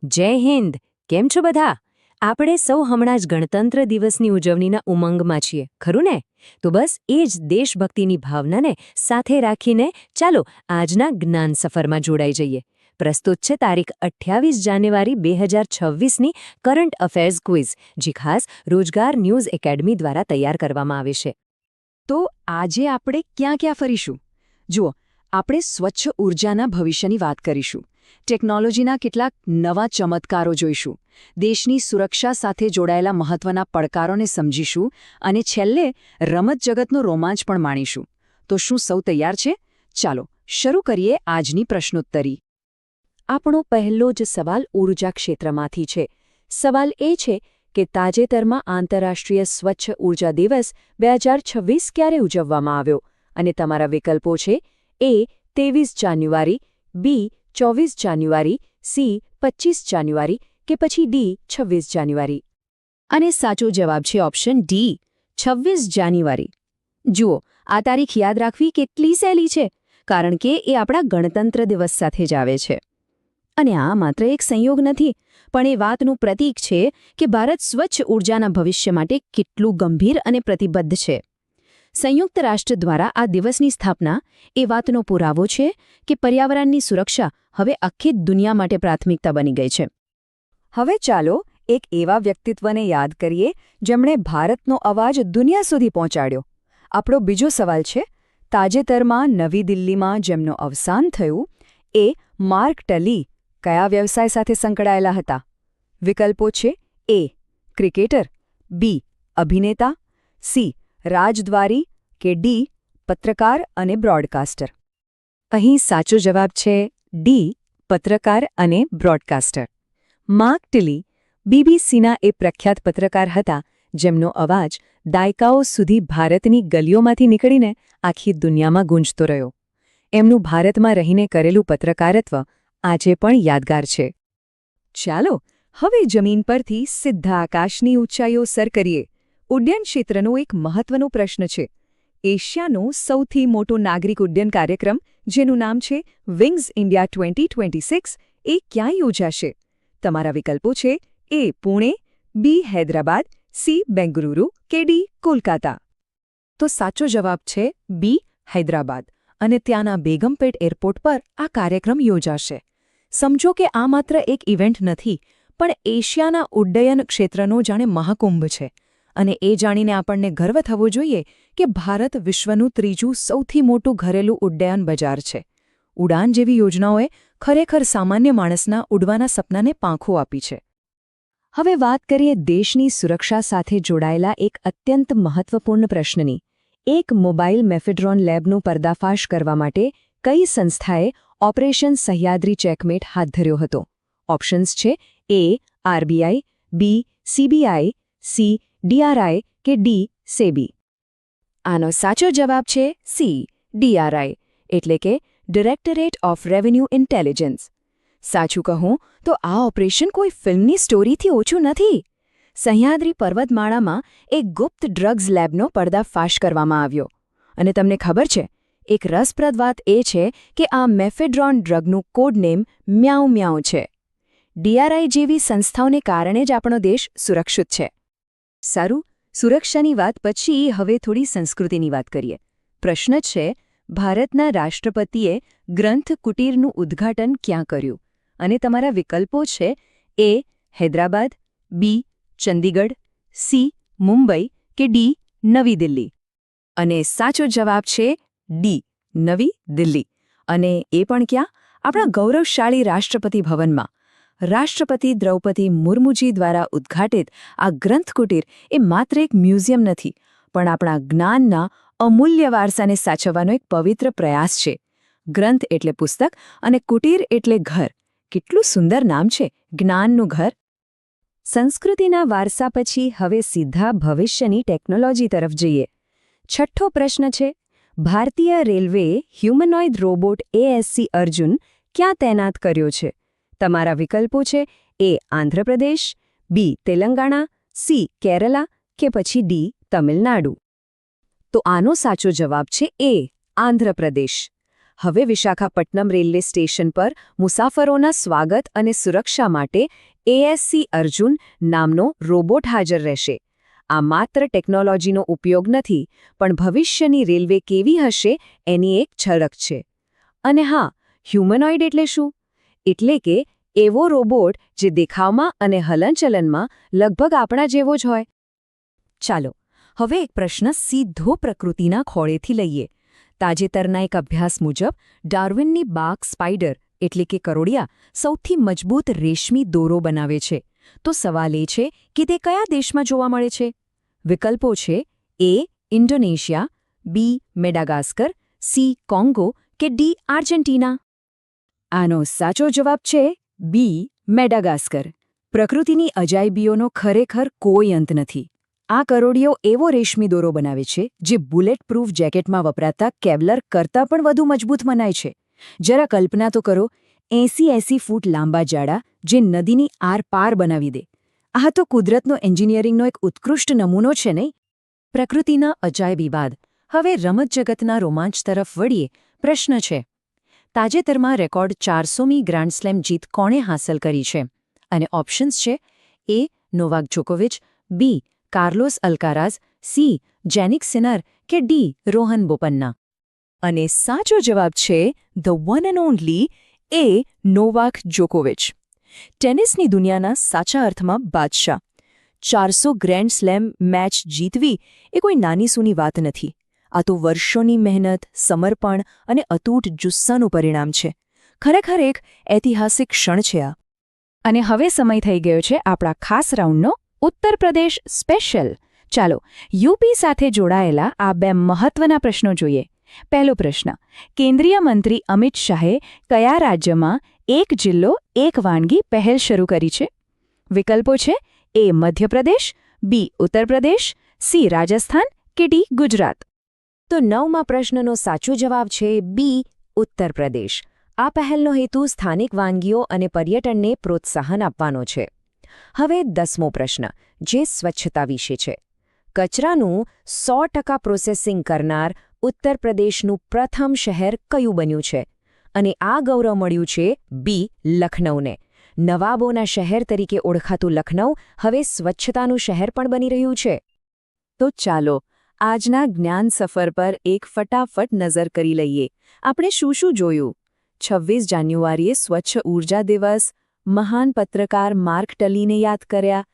જય હિન્દ. કેમ છો બધા? આપણે સૌ હમણાં જ ગણતંત્ર દિવસની ઉજવણીના ઉમંગમાં છીએ, ખરું ને? તો બસ એ જ દેશભક્તિની ભાવનાને સાથે રાખીને ચાલો આજના જ્ઞાન સફરમાં જોડાઈ જઈએ. પ્રસ્તુત છે તારીખ 28 જાન્યુઆરી 2026ની કરંટ અફેર્સ ક્વિઝ, જે ખાસ રોજગાર ન્યૂઝ એકેડમી દ્વારા તૈયાર કરવામાં આવે છે. તો આજે આપણે ક્યાં ક્યાં ફરીશું? જુઓ, આપણે સ્વચ્છ ઊર્જાના ભવિષ્યની વાત કરીશું, ટેકનોલોજીના કેટલાક નવા ચમત્કારો જોઈશું, દેશની સુરક્ષા સાથે જોડાયેલા મહત્વના પડકારોને સમજીશું અને છેલ્લે રમત જગતનો રોમાંચ પણ માણીશું. તો શું સૌ તૈયાર છે? ચાલો શરૂ કરીએ આજની પ્રશ્નોત્તરી. આપણો પહેલો જ સવાલ ઊર્જા ક્ષેત્રમાંથી છે. સવાલ એ છે કે તાજેતરમાં આંતરરાષ્ટ્રીય સ્વચ્છ ઊર્જા દિવસ 2026 ક્યારે ઉજવવામાં આવ્યો? અને તમારા વિકલ્પો છે: એ 23 જાન્યુઆરી, બી 24 જાન્યુઆરી, સી 25 જાન્યુઆરી કે પછી ડી 26 જાન્યુઆરી. અને સાચો જવાબ છે ઓપ્શન ડી, 26 જાન્યુઆરી. જુઓ, આ તારીખ યાદ રાખવી કેટલી સહેલી છે, કારણ કે એ આપણા ગણતંત્ર દિવસ સાથે જ આવે છે. અને આ માત્ર એક સંયોગ નથી, પણ એ વાતનું પ્રતીક છે કે ભારત સ્વચ્છ ઊર્જાના ભવિષ્ય માટે કેટલું ગંભીર અને પ્રતિબદ્ધ છે. સંયુક્ત રાષ્ટ્ર દ્વારા આ દિવસની સ્થાપના એ વાતનો પુરાવો છે કે પર્યાવરણની સુરક્ષા હવે આખી દુનિયા માટે પ્રાથમિકતા બની ગઈ છે. હવે ચાલો એક એવા વ્યક્તિત્વને યાદ કરીએ જેમણે ભારતનો અવાજ દુનિયા સુધી પહોંચાડ્યો. આપણો બીજો સવાલ છે: તાજેતરમાં નવી દિલ્હીમાં જેમનું અવસાન થયું, એ માર્ક ટલી કયા વ્યવસાય સાથે સંકળાયેલા હતા? વિકલ્પો છે: એ ક્રિકેટર, બી અભિનેતા, સી રાજદ્વારી કે ડી પત્રકાર અને બ્રોડકાસ્ટર. અહીં સાચો જવાબ છે ડી પત્રકાર અને બ્રોડકાસ્ટર. માર્ક ટલી બીબીસીના એ પ્રખ્યાત પત્રકાર હતા જેમનો અવાજ દાયકાઓ સુધી ભારતની ગલીઓમાંથી નીકળીને આખી દુનિયામાં ગૂંજતો રહ્યો. એમનું ભારતમાં રહીને કરેલું પત્રકારત્વ આજે પણ યાદગાર છે. ચાલો હવે જમીન પરથી સીધા આકાશની ઊંચાઈઓ સર કરીએ. ઉડ્ડયન ક્ષેત્રનો એક મહત્વનો પ્રશ્ન છે. એશિયાનો સૌથી મોટો નાગરિક ઉડ્ડયન કાર્યક્રમ, જેનું નામ છે વિંગ્સ ઇન્ડિયા 2026, એ ક્યાં યોજાશે? તમારા વિકલ્પો છે: એ પુણે, બી હૈદરાબાદ, સી બેંગલુરુ કે ડી કોલકાતા. તો સાચો જવાબ છે બી હૈદરાબાદ, અને ત્યાંના બેગમપેટ એરપોર્ટ પર આ કાર્યક્રમ યોજાશે. સમજો કે આ માત્ર એક ઇવેન્ટ નથી, પણ એશિયાના ઉડ્ડયન ક્ષેત્રનો જાણે મહાકુંભ છે. અને એ જાણીને આપણને ગર્વ થવો જોઈએ કે ભારત વિશ્વનું ત્રીજું સૌથી મોટું ઘરેલું ઉડ્ડયન બજાર છે. ઉડાન જેવી યોજનાઓએ ખરેખર સામાન્ય માણસના ઉડવાના સપનાને પાંખો આપી છે. હવે વાત કરીએ દેશની સુરક્ષા સાથે જોડાયેલા એક અત્યંત મહત્વપૂર્ણ પ્રશ્નની. એક મોબાઈલ મેફેડ્રોન લેબનો પર્દાફાશ કરવા માટે કઈ સંસ્થાએ ઓપરેશન સહ્યાદ્રી ચેકમેટ હાથ ધર્યો હતો? ઓપ્શન્સ છે: એ આરબીઆઈ, બી સીબીઆઈ, સી ડીઆરઆઈ કે ડી સેબી. આનો સાચો જવાબ છે સી ડીઆરઆઈ, એટલે કે ડિરેક્ટરેટ ઓફ રેવન્યુ ઇન્ટેલિજન્સ. સાચું કહું તો આ ઓપરેશન કોઈ ફિલ્મની સ્ટોરીથી ઓછું નથી. સહ્યાદ્રી પર્વતમાળામાં એક ગુપ્ત ડ્રગ્સ લેબનો પર્દાફાશ કરવામાં આવ્યો. અને તમને ખબર છે, એક રસપ્રદ વાત એ છે કે આ મેફેડ્રોન ડ્રગનું કોડ નેમ મ્યાઉ મ્યાઉ છે. ડીઆરઆઈ જેવી સંસ્થાઓને કારણે જ આપણો દેશ સુરક્ષિત છે. સારું, સુરક્ષાની વાત પછી હવે થોડી સંસ્કૃતિની વાત કરીએ. પ્રશ્ન છે: ભારતના રાષ્ટ્રપતિએ ગ્રંથ કુટીરનું ઉદ્ઘાટન ક્યાં કર્યું? અને તમારા વિકલ્પો છે: એ હૈદરાબાદ, બી ચંદીગઢ, સી મુંબઈ કે ડી નવી દિલ્હી. અને સાચો જવાબ છે ડી નવી દિલ્હી. અને એ પણ ક્યાં? આપણા ગૌરવશાળી રાષ્ટ્રપતિ ભવનમાં. રાષ્ટ્રપતિ દ્રૌપદી મુર્મુજી દ્વારા ઉદ્ઘાટિત આ ગ્રંથકુટીર એ માત્ર એક મ્યુઝિયમ નથી, પણ આપણા જ્ઞાનના અમૂલ્ય વારસાને સાચવવાનો એક પવિત્ર પ્રયાસ છે. ગ્રંથ એટલે પુસ્તક અને કુટીર એટલે ઘર. કેટલું સુંદર નામ છે, જ્ઞાનનું ઘર. સંસ્કૃતિના વારસા પછી હવે સીધા ભવિષ્યની ટેકનોલોજી તરફ જઈએ. છઠ્ઠો પ્રશ્ન છે: ભારતીય રેલવેએ હ્યુમનોઇડ રોબોટ એએસસી અર્જુન ક્યાં તૈનાત કર્યો છે? તમારા વિકલ્પો છે: એ આંધ્રપ્રદેશ, બી તેલંગાણા, સી કેરલા કે પછી ડી તમિલનાડુ. તો આનો સાચો જવાબ છે એ આંધ્રપ્રદેશ. હવે વિશાખાપટ્ટનમ રેલવે સ્ટેશન પર મુસાફરોના સ્વાગત અને સુરક્ષા માટે ASC અર્જુન નામનો રોબોટ હાજર રહેશે. આ માત્ર ટેકનોલોજીનો ઉપયોગ નથી, પણ ભવિષ્યની રેલવે કેવી હશે એની એક ઝલક છે. અને હા, હ્યુમનોઇડ એટલે શું? એટલે કે એવો રોબોટ જે દેખાવમાં અને હલનચલનમાં લગભગ આપણા જેવો જ હોય. ચાલો હવે એક પ્રશ્ન સીધો પ્રકૃતિના ખોળેથી લઈએ. તાજેતરના એક અભ્યાસ મુજબ ડાર્વિનની બાગ સ્પાઈડર એટલે કે કરોળિયા સૌથી મજબૂત રેશમી દોરો બનાવે છે. તો સવાલ એ છે કે તે કયા દેશમાં જોવા મળે છે? વિકલ્પો છે A. Indonesia, B. મેડાગાસ્કર, C. Congo કે D. આર્જેન્ટિના. આનો સાચો જવાબ છે B. મેડાગાસ્કર. પ્રકૃતિની અજાયબીઓનો ખરેખર કોઈ અંત નથી. આ કરોળિયો એવો રેશમી દોરો બનાવે છે જે બુલેટ પ્રૂફ જેકેટમાં વપરાતા કેવલર કરતાં પણ વધુ મજબૂત મનાય છે. જરા કલ્પના તો કરો, 80 ફૂટ લાંબા જાડા જે નદીની આરપાર બનાવી દે. આ તો કુદરતનો એન્જિનિયરિંગનો એક ઉત્કૃષ્ટ નમૂનો છે નહીં? પ્રકૃતિના અજાયબી બાદ હવે રમત જગતના રોમાંચ તરફ વળીએ. પ્રશ્ન છે, તાજેતરમાં રેકોર્ડ 400મી ગ્રાન્ડ સ્લેમ જીત કોણે હાંસલ કરી છે? અને ઓપ્શન્સ છે A. નોવાક જોકોવિચ, B. Carlos Alcaraz, C. Jannik Sinner કે D. રોહન બોપન્ના. અને સાચો જવાબ છે the one and only A. Novak જોકોવિચ. ટેનિસની દુનિયાના સાચા અર્થમાં બાદશાહ. 400 ગ્રેન્ડ સ્લેમ મેચ જીતવી એ કોઈ નાની સૂની વાત નથી. આ તો વર્ષોની મહેનત, સમર્પણ અને અતૂટ જુસ્સાનું પરિણામ છે. ખરેખર એક ઐતિહાસિક ક્ષણ છે આ. અને હવે સમય થઈ ગયો છે આપણા ખાસ રાઉન્ડનો, ઉત્તર પ્રદેશ સ્પેશિયલ. ચાલો યુપી સાથે જોડાયેલા આ બે મહત્વના પ્રશ્નો જોઈએ. પહેલો પ્રશ્ન, કેન્દ્રીય મંત્રી અમિત શાહે કયા રાજ્યમાં એક જિલ્લો એક વાનગી પહેલ શરૂ કરી છે? વિકલ્પો છે A. Madhya Pradesh, B. Uttar Pradesh, C. Rajasthan કે D. ગુજરાત. તો 9મા પ્રશ્નનો સાચો જવાબ છે B. ઉત્તર પ્રદેશ. આ પહેલનો હેતુ સ્થાનિક વાનગીઓ અને પર્યટનને પ્રોત્સાહન આપવાનો છે. હવે 10મો પ્રશ્ન, જે સ્વચ્છતા વિશે છે. કચરાનું 100% પ્રોસેસિંગ કરનાર ઉત્તર પ્રદેશનું પ્રથમ શહેર કયું બન્યું છે? અને આ ગૌરવ મળ્યું છે B. લખનૌને. નવાબોના શહેર તરીકે ઓળખાતું લખનૌ હવે સ્વચ્છતાનું શહેર પણ બની રહ્યું છે. તો ચાલો આજના જ્ઞાન સફર પર એક ફટાફટ નજર કરી લઈએ. આપણે શું શું જોયું? 26 જાન્યુઆરીએ સ્વચ્છ ઊર્જા દિવસ, મહાન પત્રકાર માર્ક ટલીને યાદ કર્યા,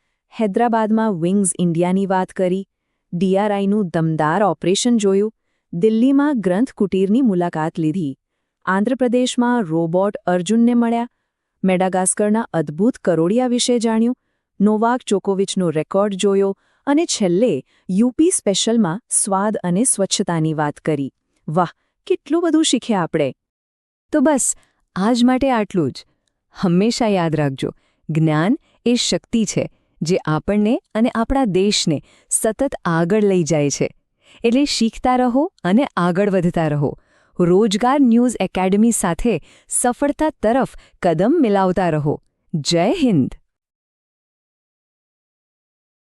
હૈદરાબાદમાં વિંગ્સ ઇન્ડિયાની વાત કરી, DRIનું દમદાર ઓપરેશન જોયું, દિલ્હીમાં ગ્રંથ કુટીરની મુલાકાત લીધી, આંધ્રપ્રદેશમાં રોબોટ અર્જુનને મળ્યા, મેડાગાસ્કરના અદ્ભુત કરોળિયા વિશે જાણ્યું, નોવાક જોકોવિચનો રેકોર્ડ જોયો અને છેલ્લે યુપી સ્પેશિયલમાં સ્વાદ અને સ્વચ્છતાની વાત કરી. વાહ, કેટલું બધું શીખ્યા આપણે. તો બસ આજ માટે આટલું જ. હંમેશા યાદ રાખજો, જ્ઞાન એ શક્તિ છે જે આપણને અને આપણા દેશને સતત આગળ લઈ જાય છે. એટલે શીખતા રહો અને આગળ વધતા રહો. રોજગાર ન્યૂઝ એકેડમી સાથે સફળતા તરફ કદમ મિલાવતા રહો. જય હિન્દ.